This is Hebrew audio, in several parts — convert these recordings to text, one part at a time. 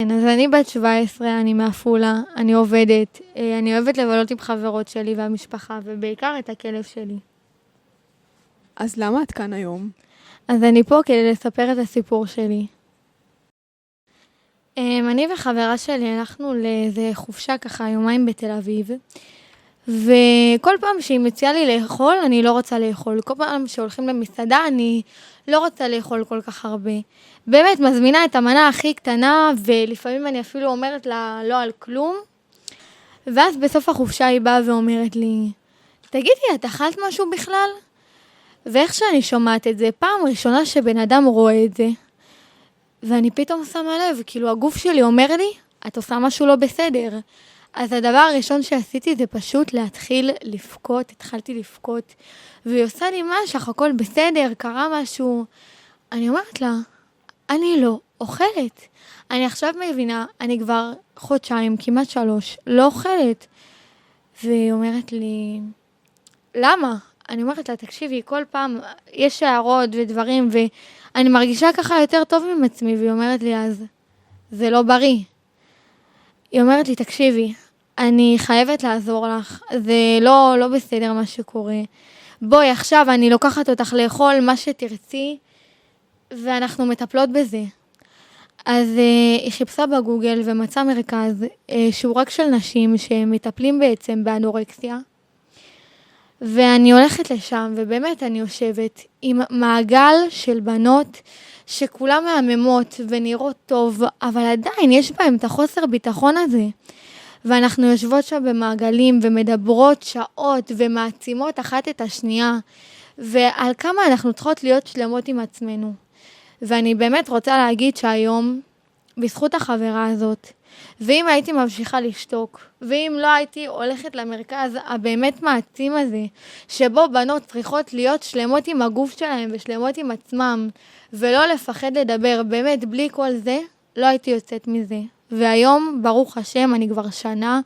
כן, אז אני בת 17, אני מעפולה, אני עובדת, אני אוהבת לבלות עם חברות שלי והמשפחה, ובעיקר את הכלב שלי. אז למה את כאן היום? אז אני פה כדי לספר את הסיפור שלי. אני וחברה שלי הלכנו לאיזה חופשה ככה יומיים בתל אביב, וכל פעם שהיא מציעה לי לאכול, אני לא רוצה לאכול. כל פעם שהולכים למסעדה, אני לא רוצה לאכול כל כך הרבה. באמת, מזמינה את המנה הכי קטנה, ולפעמים אני אפילו אומרת לה לא על כלום. ואז בסוף החופשה היא באה ואומרת לי, תגידי, את אכלת משהו בכלל? ואיך שאני שומעת את זה, פעם ראשונה שבן אדם רואה את זה, ואני פתאום שמה לב, כאילו הגוף שלי אומר לי, את עושה משהו לא בסדר. אז הדבר הראשון שעשיתי זה פשוט להתחיל לבכות, התחלתי לבכות, והיא עושה לי משך, הכל בסדר, קרה משהו. אני אומרת לה, אני לא אוכלת. אני עכשיו מבינה, אני כבר חודשיים, כמעט 3, לא אוכלת. והיא אומרת לי, למה? אני אומרת לה, תקשיבי, כל פעם יש הערות ודברים, ואני מרגישה ככה יותר טוב עם עצמי, והיא אומרת לי, אז זה לא בריא. היא אומרת לי, תקשיבי, אני חייבת לעזור לך, זה לא בסדר מה שקורה. בואי, עכשיו אני לוקחת אותך לאכול מה שתרצי, ואנחנו מטפלות בזה. אז היא חיפשה בגוגל ומצאה מרכז שהוא רק של נשים שמטפלים בעצם באנורקסיה. ואני הולכת לשם, ובאמת אני יושבת עם מעגל של בנות שכולם מהממות ונראות טוב, אבל עדיין יש בהם את החוסר ביטחון הזה. ואנחנו יושבות שם במעגלים ומדברות שעות ומעצימות אחת את השנייה, ועל כמה אנחנו צריכות להיות שלמות עם עצמנו. ואני באמת רוצה להגיד שהיום, בזכות החברה הזאת, ואם הייתי ממשיכה לשתוק, ואם לא הייתי הולכת למרכז הבאמת מעצים הזה, שבו בנות צריכות להיות שלמות עם הגוף שלהם ושלמות עם עצמם, ולא לפחד לדבר, באמת בלי כל זה, לא הייתי יוצאת מזה. והיום, ברוך השם, אני כבר שנה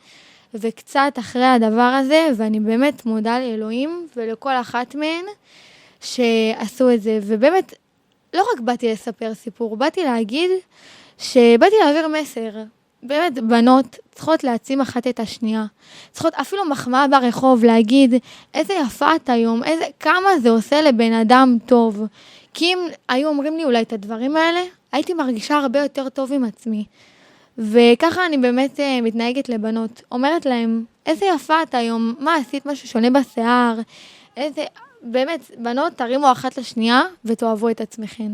וקצת אחרי הדבר הזה, ואני באמת מודה לאלוהים ולכל אחת מהן שעשו את זה. ובאמת, לא רק באתי לספר סיפור, באתי להגיד שבאתי להעביר מסר. באמת, בנות צריכות להעצים אחת את השנייה. צריכות אפילו מחמאה ברחוב להגיד איזה יפה את היום, כמה זה עושה לבן אדם טוב. כי אם היו אומרים לי אולי את הדברים האלה, הייתי מרגישה הרבה יותר טוב עם עצמי. וככה אני באמת מתנהגת לבנות. אומרת להם, איזה יפה את היום, מה עשית משהו שונה בשיער? באמת, בנות תרימו אחת לשנייה ותאהבו את עצמכן.